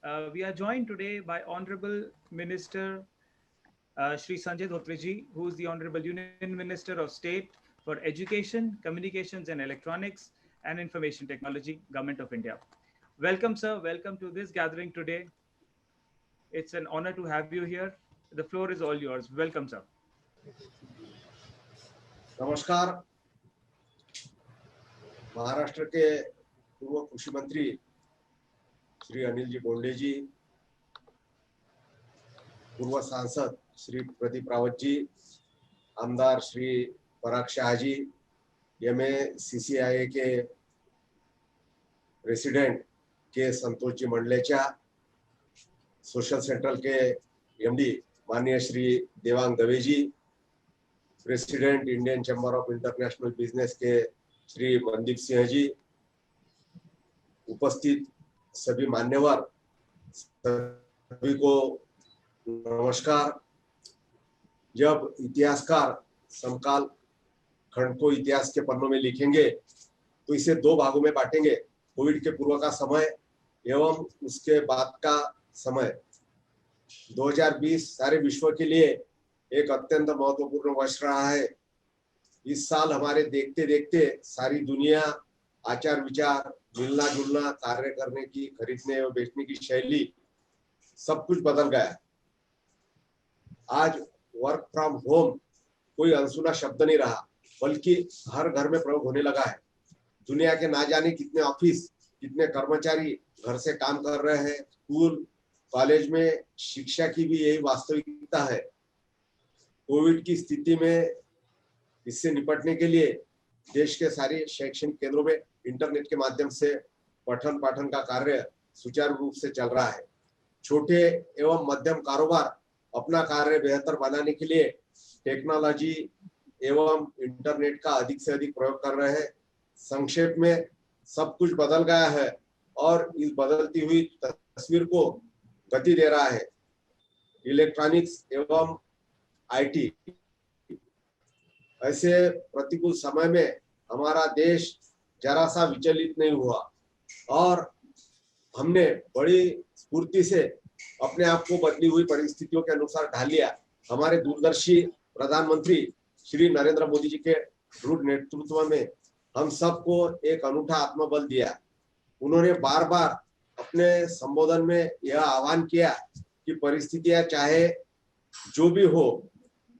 We are joined today by Honorable Minister Shri Sanjay Dhotreji, who is the Honorable Union Minister of State for Education, Communications and Electronics and Information Technology, Government of India. Welcome, sir. Welcome to this gathering today. It's an honor to have you here. The floor is all yours. Welcome, sir. नमस्कार। महाराष्ट्र के पूर्व कृषि मंत्री श्री अनिल जी बोंडे जी, पूर्व सांसद श्री प्रदीप रावत जी, आमदार Shri Parag Shah ji, MACCIA के president के संतोष जी मंडलेचा, सोशल सेंट्रल के MD माननीय Shri Devang Dave ji, president Indian chamber of international business के श्री मनदीप सिंह जी, उपस्थित सभी मान्यवर, सभी को नमस्कार। जब इतिहासकार समकाल खंड को इतिहास के पन्नों में लिखेंगे तो इसे दो भागों में बांटेंगे, कोविड के पूर्व का समय एवं उसके बाद का समय। 2020 सारे विश्व के लिए एक अत्यंत महत्वपूर्ण वर्ष रहा है। इस साल हमारे देखते देखते सारी दुनिया आचार विचार, मिलना जुलना, कार्य करने की, खरीदने और बेचने की शैली सब कुछ बदल गया। आज वर्क फ्रॉम होम कोई अनसुना शब्द नहीं रहा, बल्कि हर घर में प्रयोग होने लगा है। दुनिया के ना जाने कितने ऑफिस, कितने कर्मचारी घर से काम कर रहे हैं। स्कूल कॉलेज में शिक्षा की भी यही वास्तविकता है। कोविड की स्थिति में इससे निपटने के लिए देश के सारे शैक्षणिक केंद्रों में इंटरनेट के माध्यम से पठन पाठन का कार्य सुचारू रूप से चल रहा है। छोटे एवं मध्यम कारोबार अपना कार्य बेहतर बनाने के लिए टेक्नोलॉजी एवं इंटरनेट का अधिक से अधिक प्रयोग कर रहे हैं। संक्षेप में सब कुछ बदल गया है और इस बदलती हुई तस्वीर को गति दे रहा है इलेक्ट्रॉनिक्स एवं IT। ऐसे प्रतिकूल समय में हमारा देश जरा सा विचलित नहीं हुआ और हमने बड़ी स्फूर्ति से अपने आप को बदली हुई परिस्थितियों के अनुसार ढाल लिया। हमारे दूरदर्शी प्रधानमंत्री श्री नरेंद्र मोदी जी के दृढ़ नेतृत्व में हम सबको एक अनूठा आत्मबल दिया। उन्होंने बार बार अपने संबोधन में यह आह्वान किया कि परिस्थितियां चाहे जो भी हो,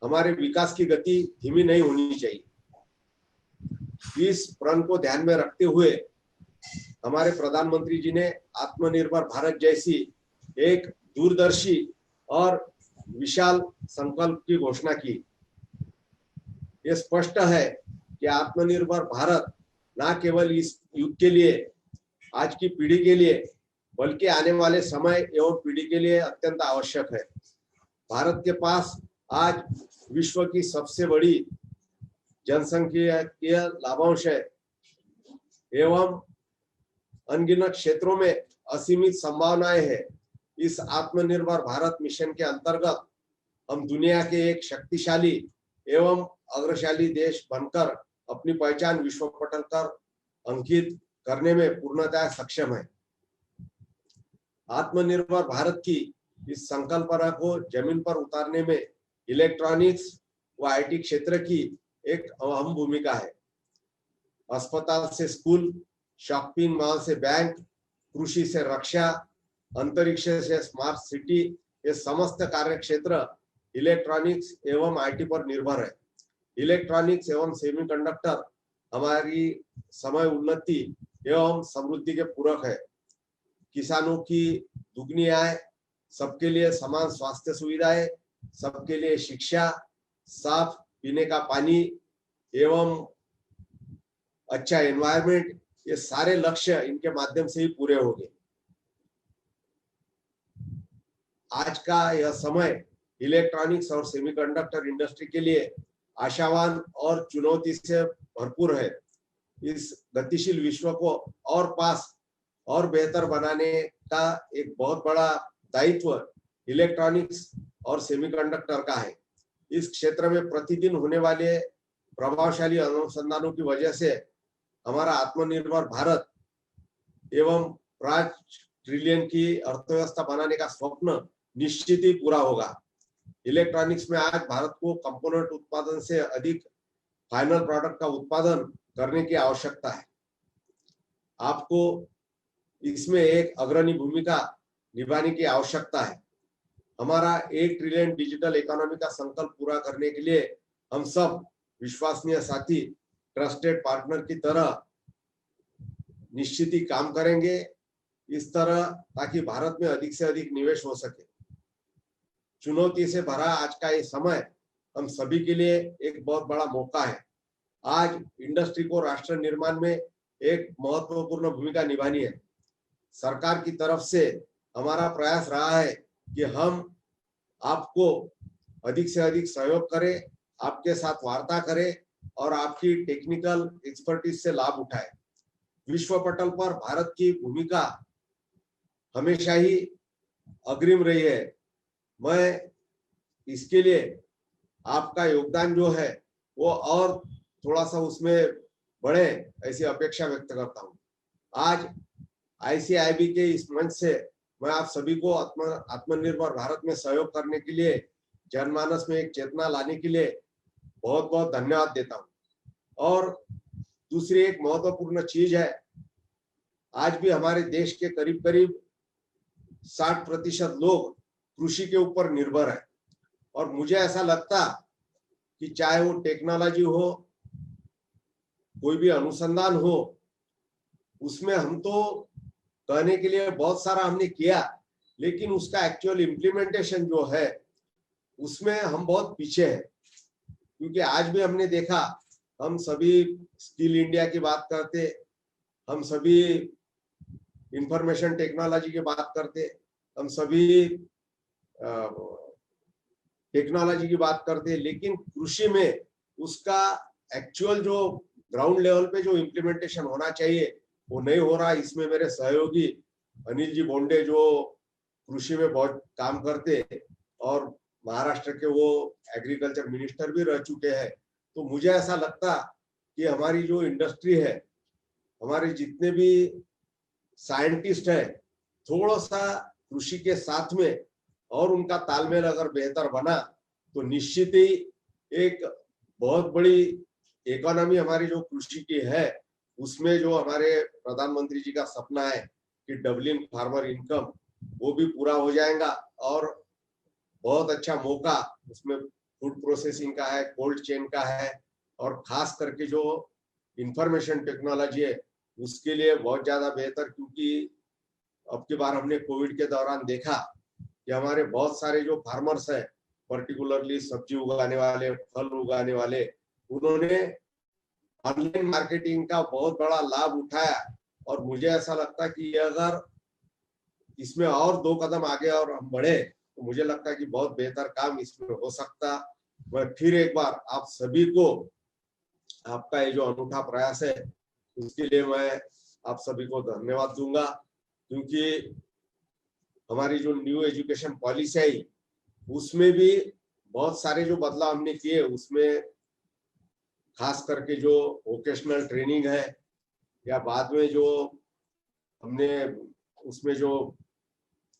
हमारे विकास की गति धीमी नहीं होनी चाहिए। इस प्रण को ध्यान में रखते हुए हमारे प्रधानमंत्री जी ने आत्मनिर्भर भारत जैसी एक दूरदर्शी और विशाल संकल्प की घोषणा की। यह स्पष्ट है कि आत्मनिर्भर भारत न केवल इस युग के लिए, आज की पीढ़ी के लिए, बल्कि आने वाले समय एवं पीढ़ी के लिए अत्यंत आवश्यक है। भारत के पास आज विश्व की सबसे बड़ी जनसंख्यीय लाभांश है एवं अनगिनत क्षेत्रों में असीमित संभावनाएं हैं। इस आत्मनिर्भर भारत मिशन के अंतर्गत हम दुनिया के एक शक्तिशाली एवं अग्रशाली देश बनकर अपनी पहचान विश्व पटल पर अंकित करने में पूर्णतः सक्षम है। आत्मनिर्भर भारत की इस संकल्पना को जमीन पर उतारने में इलेक्ट्रॉनिक्स व IT क्षेत्र की एक अहम भूमिका है। अस्पताल से स्कूल, शॉपिंग मॉल से बैंक, कृषि से रक्षा, अंतरिक्ष से स्मार्ट सिटी, ये समस्त कार्य क्षेत्र इलेक्ट्रॉनिक्स एवं IT पर निर्भर है। इलेक्ट्रॉनिक्स एवं सेमीकंडक्टर हमारी समय उन्नति एवं समृद्धि के पूरक है। किसानों की दुगनी आय, सबके लिए समान स्वास्थ्य सुविधाएं, सबके लिए शिक्षा, साफ पीने का पानी एवं अच्छा एनवायरनमेंट, ये सारे लक्ष्य इनके माध्यम से ही पूरे होंगे। आज का यह समय इलेक्ट्रॉनिक्स और सेमीकंडक्टर इंडस्ट्री के लिए आशावान और चुनौती से भरपूर है। इस गतिशील विश्व को और पास और बेहतर बनाने का एक बहुत बड़ा दायित्व इलेक्ट्रॉनिक्स और सेमीकंडक्टर का है। इस क्षेत्र में प्रतिदिन होने वाले प्रभावशाली अनुसंधानों की वजह से हमारा आत्मनिर्भर भारत एवं प्राच ट्रिलियन की अर्थव्यवस्था बनाने का स्वप्न निश्चित ही पूरा होगा। इलेक्ट्रॉनिक्स में आज भारत को कंपोनेंट उत्पादन से अधिक फाइनल प्रोडक्ट का उत्पादन करने की आवश्यकता है। आपको इसमें एक अग्रणी भूमिका निभाने की आवश्यकता है। हमारा 1 ट्रिलियन डिजिटल इकोनॉमी का संकल्प पूरा करने के लिए हम सब विश्वसनीय साथी, ट्रस्टेड पार्टनर की तरह निश्चित ही काम करेंगे इस तरह, ताकि भारत में अधिक से अधिक निवेश हो सके। चुनौती से भरा आज का ये समय हम सभी के लिए एक बहुत बड़ा मौका है। आज इंडस्ट्री को राष्ट्र निर्माण में एक महत्वपूर्ण भूमिका निभानी है। सरकार की तरफ से हमारा प्रयास रहा है कि हम आपको अधिक से अधिक सहयोग करें, आपके साथ वार्ता करें और आपकी टेक्निकल एक्सपर्टीज से लाभ उठाएं। विश्व पटल पर भारत की भूमिका हमेशा ही अग्रिम रही है। मैं इसके लिए आपका योगदान जो है वो और थोड़ा सा उसमें बढ़े, ऐसी अपेक्षा व्यक्त करता हूँ। आज ICIB के इस मंच से मैं आप सभी को आत्मनिर्भर भारत में सहयोग करने के लिए, जनमानस में एक चेतना लाने के लिए बहुत बहुत धन्यवाद देता हूँ। और दूसरी एक महत्वपूर्ण चीज है, आज भी हमारे देश के करीब करीब 60% लोग कृषि के ऊपर निर्भर है। और मुझे ऐसा लगता कि चाहे वो टेक्नोलॉजी हो, कोई भी अनुसंधान हो, उसमें हम तो कहने के लिए बहुत सारा हमने किया, लेकिन उसका एक्चुअल इम्प्लीमेंटेशन जो है उसमें हम बहुत पीछे हैं। क्योंकि आज भी हमने देखा, हम सभी स्किल इंडिया की बात करते, हम सभी इंफॉर्मेशन टेक्नोलॉजी की बात करते, हम सभी टेक्नोलॉजी की बात करते, लेकिन कृषि में उसका एक्चुअल जो ग्राउंड लेवल पे जो इम्प्लीमेंटेशन होना चाहिए वो नहीं हो रहा। इसमें मेरे सहयोगी अनिल जी बोंडे जो कृषि में बहुत काम करते और महाराष्ट्र के वो एग्रीकल्चर मिनिस्टर भी रह चुके हैं, तो मुझे ऐसा लगता कि हमारी जो इंडस्ट्री है, हमारे जितने भी साइंटिस्ट है, थोड़ा सा कृषि के साथ में और उनका तालमेल अगर बेहतर बना तो निश्चित ही एक बहुत बड़ी इकोनॉमी हमारी जो कृषि की है, उसमें जो हमारे प्रधानमंत्री जी का सपना है कि डबलिंग फार्मर इनकम, वो भी पूरा हो जाएगा। और बहुत अच्छा मौका उसमें फूड प्रोसेसिंग का है, कोल्ड चेन का है, और खास करके जो इंफॉर्मेशन टेक्नोलॉजी है उसके लिए बहुत ज्यादा बेहतर। क्योंकि अब की बार हमने कोविड के दौरान देखा कि हमारे बहुत सारे जो फार्मर्स हैं, पर्टिकुलरली सब्जी उगाने वाले, फल उगाने वाले, उन्होंने ऑनलाइन मार्केटिंग का बहुत बड़ा लाभ उठाया। और मुझे ऐसा लगता कि अगर इसमें और 2 कदम आगे और हम बढ़े तो मुझे लगता है कि बहुत बेहतर काम इसमें हो सकता। मैं फिर एक बार आप सभी को आपका ये जो अनूठा प्रयास है उसके लिए मैं आप सभी को धन्यवाद दूंगा। क्योंकि हमारी जो न्यू एजुकेशन पॉलिसी आई उसमें भी बहुत सारे जो बदलाव हमने किए, उसमें खास करके जो वोकेशनल ट्रेनिंग है या बाद में जो हमने उसमें जो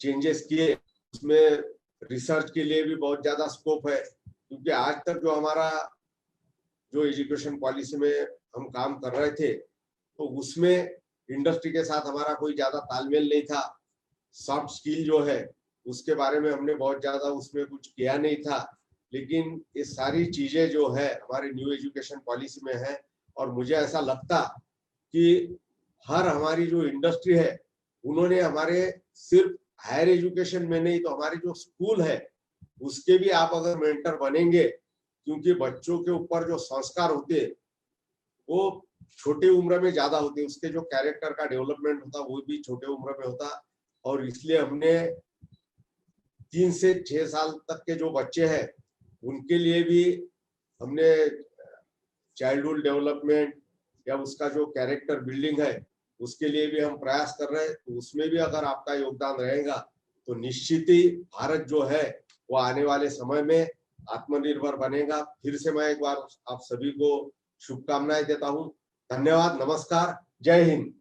चेंजेस किए, उसमें रिसर्च के लिए भी बहुत ज्यादा स्कोप है। क्योंकि आज तक जो हमारा जो एजुकेशन पॉलिसी में हम काम कर रहे थे तो उसमें इंडस्ट्री के साथ हमारा कोई ज्यादा तालमेल नहीं था। सॉफ्ट स्किल जो है उसके बारे में हमने बहुत ज्यादा उसमें कुछ किया नहीं था। लेकिन ये सारी चीजें जो है हमारे न्यू एजुकेशन पॉलिसी में है। और मुझे ऐसा लगता कि हर हमारी जो इंडस्ट्री है उन्होंने हमारे सिर्फ हायर एजुकेशन में नहीं तो हमारे जो स्कूल है उसके भी आप अगर मेंटर बनेंगे, क्योंकि बच्चों के ऊपर जो संस्कार होते वो छोटी उम्र में ज्यादा होते, उसके जो कैरेक्टर का डेवलपमेंट होता वो भी छोटे उम्र में होता। और इसलिए हमने 3 से 6 साल तक के जो बच्चे हैं उनके लिए भी हमने चाइल्डहुड डेवलपमेंट या उसका जो कैरेक्टर बिल्डिंग है उसके लिए भी हम प्रयास कर रहे हैं। तो उसमें भी अगर आपका योगदान रहेगा तो निश्चित ही भारत जो है वो आने वाले समय में आत्मनिर्भर बनेगा। फिर से मैं एक बार आप सभी को शुभकामनाएं देता हूं। धन्यवाद, नमस्कार, जय हिंद।